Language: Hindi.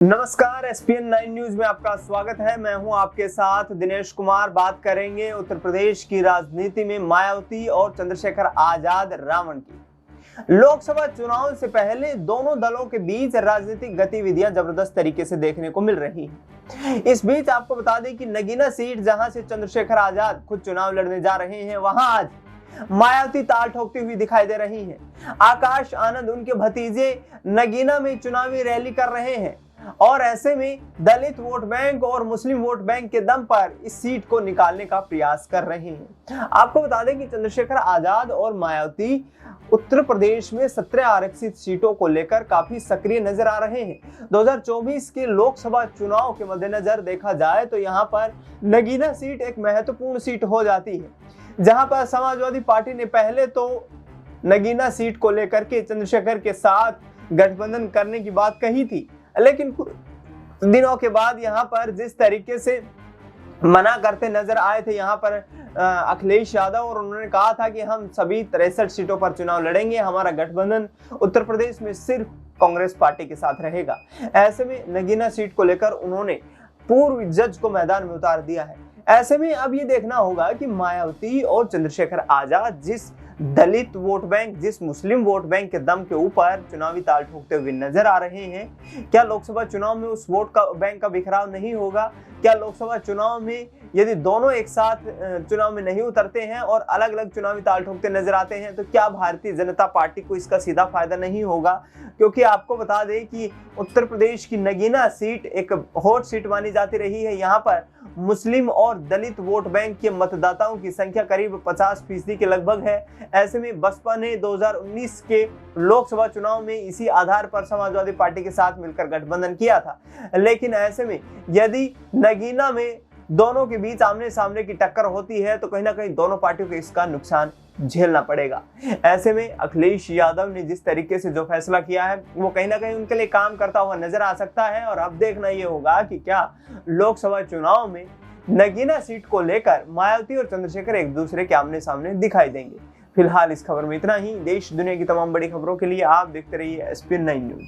नमस्कार, एसपीएन 9 न्यूज में आपका स्वागत है। मैं हूं आपके साथ दिनेश कुमार। बात करेंगे उत्तर प्रदेश की राजनीति में मायावती और चंद्रशेखर आजाद रावण की। लोकसभा चुनाव से पहले दोनों दलों के बीच राजनीतिक गतिविधियां जबरदस्त तरीके से देखने को मिल रही हैं। इस बीच आपको बता दें कि नगीना सीट जहां से चंद्रशेखर आजाद खुद चुनाव लड़ने जा रहे हैं, वहां आज मायावती ताल ठोकती हुई दिखाई दे रही हैं। आकाश आनंद उनके भतीजे नगीना में चुनावी रैली कर रहे हैं और ऐसे में दलित वोट बैंक और मुस्लिम वोट बैंक के दम पर इस सीट को निकालने का प्रयास कर रहे हैं। आपको बता दें कि चंद्रशेखर आजाद और मायावती उत्तर प्रदेश में 17 आरक्षित सीटों को लेकर काफी सक्रिय नजर आ रहे हैं। 2024 के लोकसभा चुनाव के मद्देनजर देखा जाए तो यहाँ पर नगीना सीट एक महत्वपूर्ण सीट हो जाती है, जहां पर समाजवादी पार्टी ने पहले तो नगीना सीट को लेकर के चंद्रशेखर के साथ गठबंधन करने की बात कही थी, लेकिन कुछ दिनों के बाद यहाँ पर जिस तरीके से मना करते नजर आए थे यहाँ पर अखिलेश यादव, और उन्होंने कहा था कि हम सभी 63 सीटों पर चुनाव लड़ेंगे, हमारा गठबंधन उत्तर प्रदेश में सिर्फ कांग्रेस पार्टी के साथ रहेगा। ऐसे में नगीना सीट को लेकर उन्होंने पूर्व जज को मैदान में उतार दिया है। ऐसे में अब ये देखना होगा कि मायावती और चंद्रशेखर आजाद जिस दलित वोट बैंक, जिस मुस्लिम वोट बैंक के दम के ऊपर चुनावी ताल ठोकते हुए नजर आ रहे हैं, क्या लोकसभा चुनाव में उस वोट का बैंक का बिखराव नहीं होगा? क्या लोकसभा चुनाव में यदि दोनों एक साथ चुनाव में नहीं उतरते हैं और अलग अलग चुनावी ताल ठोकते नजर आते हैं, तो क्या भारतीय जनता पार्टी को इसका सीधा फायदा नहीं होगा? क्योंकि आपको बता दें कि उत्तर प्रदेश की नगीना सीट एक हॉट सीट मानी जाती रही है। यहाँ पर मुस्लिम और दलित वोट बैंक के मतदाताओं की संख्या करीब 50% के लगभग है। ऐसे में बसपा ने 2019 के लोकसभा चुनाव में इसी आधार पर समाजवादी पार्टी के साथ मिलकर गठबंधन किया था, लेकिन ऐसे में यदि नगीना में दोनों के बीच आमने सामने की टक्कर होती है तो कहीं ना कहीं दोनों पार्टियों को इसका नुकसान झेलना पड़ेगा। ऐसे में अखिलेश यादव ने जिस तरीके से जो फैसला किया है वो कहीं ना कहीं उनके लिए काम करता हुआ नजर आ सकता है। और अब देखना ये होगा कि क्या लोकसभा चुनाव में नगीना सीट को लेकर मायावती और चंद्रशेखर एक दूसरे के आमने सामने दिखाई देंगे। फिलहाल इस खबर में इतना ही। देश दुनिया की तमाम बड़ी खबरों के लिए आप देखते रहिए एसपीएन 9 न्यूज।